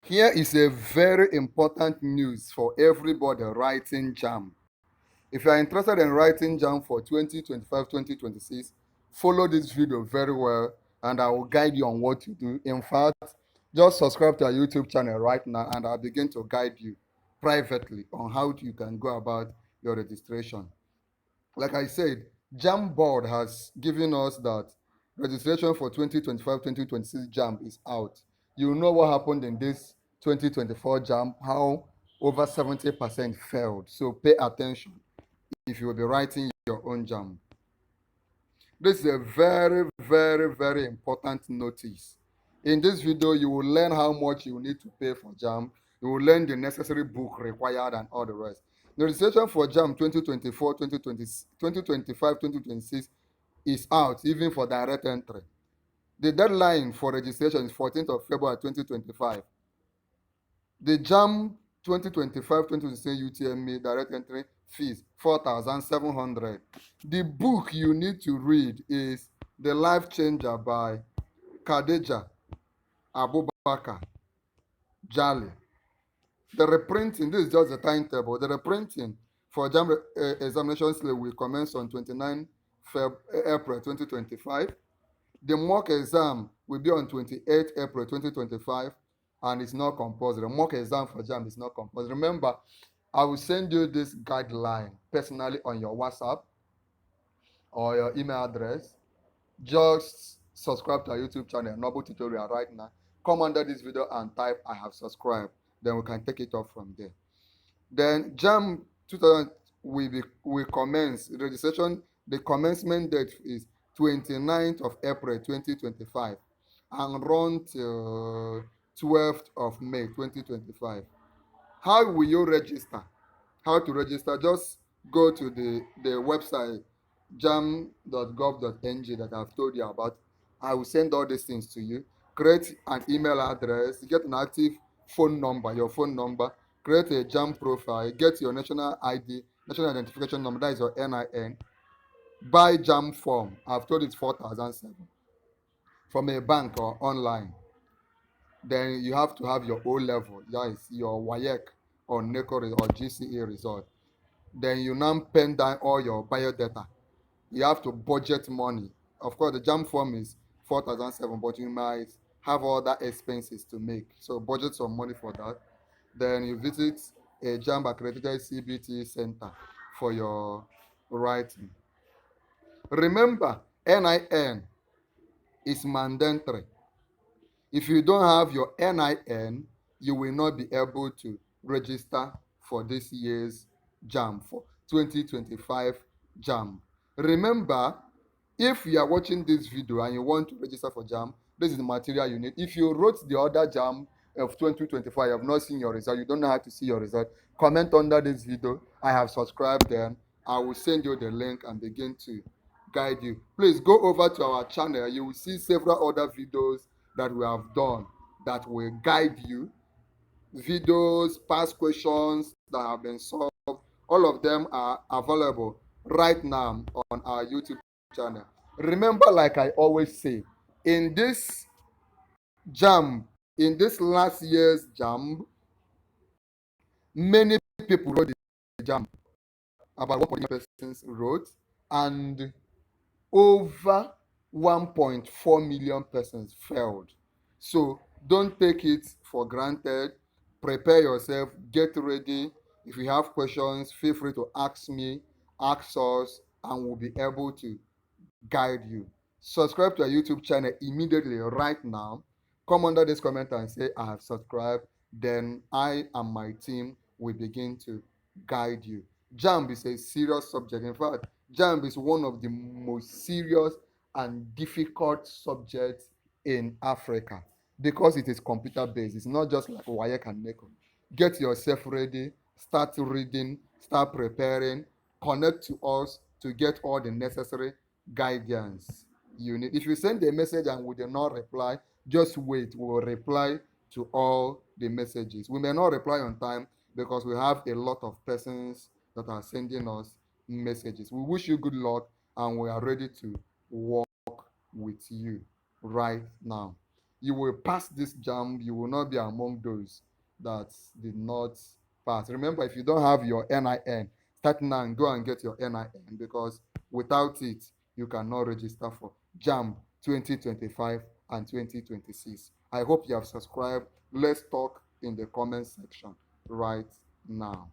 Here is a very important news for everybody writing JAMB. If you are interested in writing JAMB for 2025-2026, follow this video very well and I will guide you on what to do. In fact, just subscribe to our YouTube channel right now and I'll begin to guide you privately on how you can go about your registration. Like I said, JAMB board has given us that registration for 2025-2026 JAMB is out. You know what happened in this 2024 JAMB, how over 70% failed. So pay attention if you will be writing your own JAMB. This is a very, very, very important notice. In this video, you will learn how much you need to pay for JAMB. You will learn the necessary book required and all the rest. The registration for JAMB 2024, 2020, 2025, 2026 is out, even for direct entry. The deadline for registration is 14th of February 2025. The JAMB 2025-2026 UTME direct entry fees 4,700. The book you need to read is The Life Changer by Khadija Abubakar Jali. The reprinting, this is just the timetable. The reprinting for JAMB examination slate will commence on 29 April 2025. The mock exam will be on 28 April 2025 and it's not compulsory. The mock exam for JAMB is not compulsory. Remember, I will send you this guideline personally on your WhatsApp or your email address. Just subscribe to our YouTube channel, Noble Tutorial, right now. Come under this video and type I have subscribed. Then we can take it off from there. Then JAMB 2000 will commence registration. The commencement date is 29th of April 2025 and run till 12th of May 2025. How will you register? How to register? Just go to the website jamb.gov.ng that I've told you about. I will send all these things to you. Create an email address, get an active phone number, your phone number, create a JAMB profile, get your national ID, national identification number, that is your NIN. Buy JAMB form. I've told it's 4,007 from a bank or online. Then you have to have your O level, that is your WAEC or NECO or GCE result. Then you now pen down all your biodata. You have to budget money. Of course, the JAMB form is 4,007, but you might have other expenses to make. So budget some money for that. Then you visit a JAMB accredited CBT center for your writing. Remember, NIN is mandatory. If you don't have your NIN, you will not be able to register for this year's JAMB, for 2025 JAMB. Remember, if you are watching this video and you want to register for JAMB, this is the material you need. If you wrote the other JAMB of 2025, you have not seen your result, you don't know how to see your result, comment under this video. I have subscribed them. I will send you the link and begin to guide you. Please go over to our channel. You will see several other videos that we have done that will guide you. Videos, past questions that have been solved, all of them are available right now on our YouTube channel. Remember, like I always say, in this JAMB, in this last year's JAMB, many people wrote the JAMB. About 1 persons wrote, and over 1.4 million persons failed. So don't take it for granted. Prepare yourself, get ready. If you have questions, feel free to ask me, ask us, and we'll be able to guide you. Subscribe to our YouTube channel immediately right now. Come under this comment and say I have subscribed. Then I and my team will begin to guide you. JAMB is a serious subject. In fact, JAMB is one of the most serious and difficult subjects in Africa because it is computer based. It's not just like WAEC and NECO. Get yourself ready, start reading, start preparing, connect to us to get all the necessary guidance you need. If you send a message and we do not reply, just wait. We will reply to all the messages. We may not reply on time because we have a lot of persons that are sending us messages. We wish you good luck and we are ready to work with you right now. you will pass this JAMB. You will not be among those that did not pass. Remember, if you don't have your NIN, start now and go and get your NIN, because without it, you cannot register for JAMB 2025 and 2026. I hope you have subscribed. Let's talk in the comment section right now.